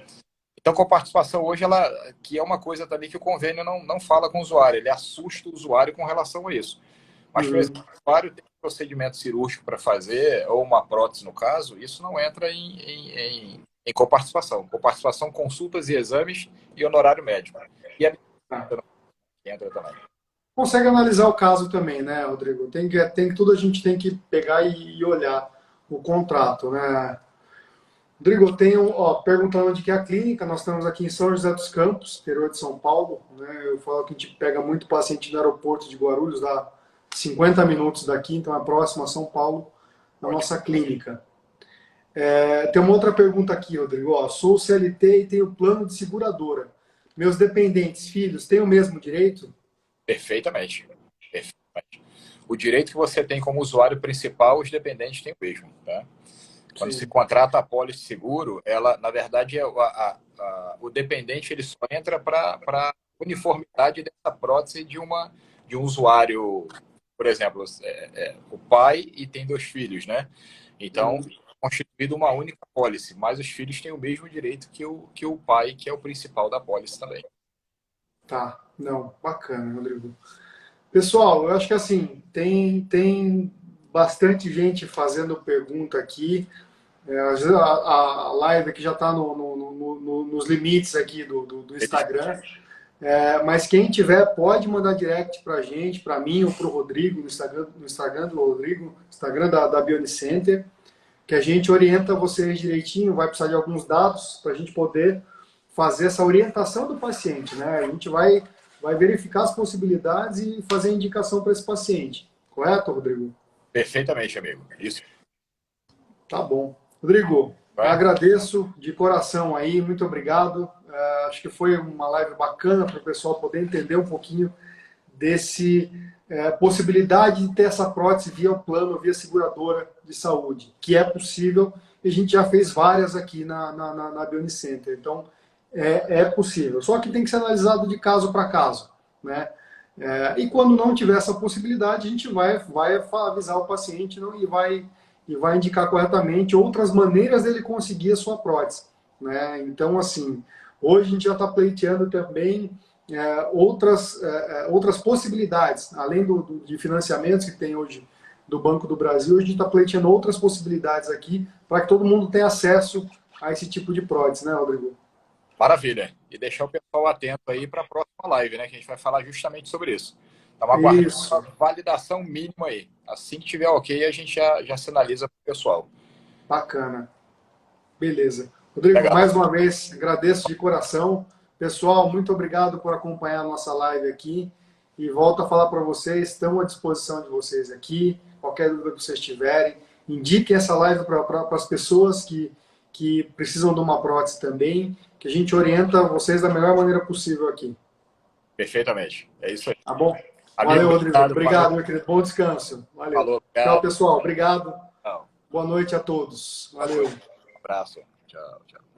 Então, a coparticipação hoje, ela, que é uma coisa também que o convênio não fala com o usuário, ele assusta o usuário com relação a isso. Mas, por exemplo, Uhum. se o usuário tem um procedimento cirúrgico para fazer, ou uma prótese no caso, isso não entra em coparticipação. Coparticipação, consultas e exames e honorário médico. E a Tá. entra também. Consegue analisar o caso também, né, Rodrigo? Tudo a gente tem que pegar e olhar o contrato, né? Rodrigo, tenho, ó, perguntando onde que é a clínica, nós estamos aqui em São José dos Campos, interior de São Paulo, né? Eu falo que a gente pega muito paciente no aeroporto de Guarulhos, dá 50 minutos daqui, então é próximo a São Paulo, na Ótimo. nossa clínica. Tem uma outra pergunta aqui, Rodrigo. Ó, sou CLT e tenho plano de seguradora. Meus dependentes, filhos, têm o mesmo direito? Perfeitamente. Perfeitamente. O direito que você tem como usuário principal, os dependentes têm o mesmo. Tá? Quando se Sim. contrata a pólice de seguro, ela, na verdade, o dependente ele só entra para uniformidade dessa prótese de um usuário, por exemplo, o pai e tem 2 filhos, né? Então, Uhum. constituído uma única pólice, mas os filhos têm o mesmo direito que o pai, que é o principal da pólice também. Tá, não, bacana, Rodrigo. Pessoal, eu acho que assim, tem bastante gente fazendo pergunta aqui. Às vezes a live aqui já está nos limites aqui do Instagram. Mas quem tiver pode mandar direct para a gente, para mim ou para o Rodrigo, no Instagram do Rodrigo, Instagram da Bionicenter, que a gente orienta vocês direitinho, vai precisar de alguns dados para a gente poder fazer essa orientação do paciente, né? A gente vai verificar as possibilidades e fazer a indicação para esse paciente. Correto, Rodrigo? Perfeitamente, amigo. Isso. Tá bom. Rodrigo, Vai? agradeço de coração aí, muito obrigado. Acho que foi uma live bacana para o pessoal poder entender um pouquinho desse possibilidade de ter essa prótese via plano, via seguradora de saúde, que é possível, e a gente já fez várias aqui na Bionicenter. Então, é possível. Só que tem que ser analisado de caso para caso, né? E quando não tiver essa possibilidade, a gente vai avisar o paciente e vai indicar corretamente outras maneiras dele conseguir a sua prótese, né? Então, assim, hoje a gente já está pleiteando também outras possibilidades, além de financiamentos que tem hoje do Banco do Brasil, a gente está pleiteando outras possibilidades aqui para que todo mundo tenha acesso a esse tipo de prótese, né, Rodrigo? Maravilha. E deixar o pessoal atento aí para a próxima live, né? Que a gente vai falar justamente sobre isso. Estamos aguardando uma Isso, validação mínima aí. Assim que tiver ok, a gente já sinaliza para o pessoal. bacana. Beleza. Rodrigo, Legal. mais uma vez, agradeço de coração. Pessoal, muito obrigado por acompanhar a nossa live aqui. E volto a falar para vocês, estamos à disposição de vocês aqui. Qualquer dúvida que vocês tiverem, indiquem essa live para as pessoas que precisam de uma prótese também, que a gente orienta vocês da melhor maneira possível aqui. Perfeitamente. É isso aí. Tá bom? Amigo, Valeu, Rodrigo. obrigado. Obrigado, meu querido. Bom descanso. Valeu. Falou, Tchau, obrigado. pessoal. Obrigado. Tchau. Boa noite a todos. Boa noite. Valeu. Um abraço. Tchau, tchau.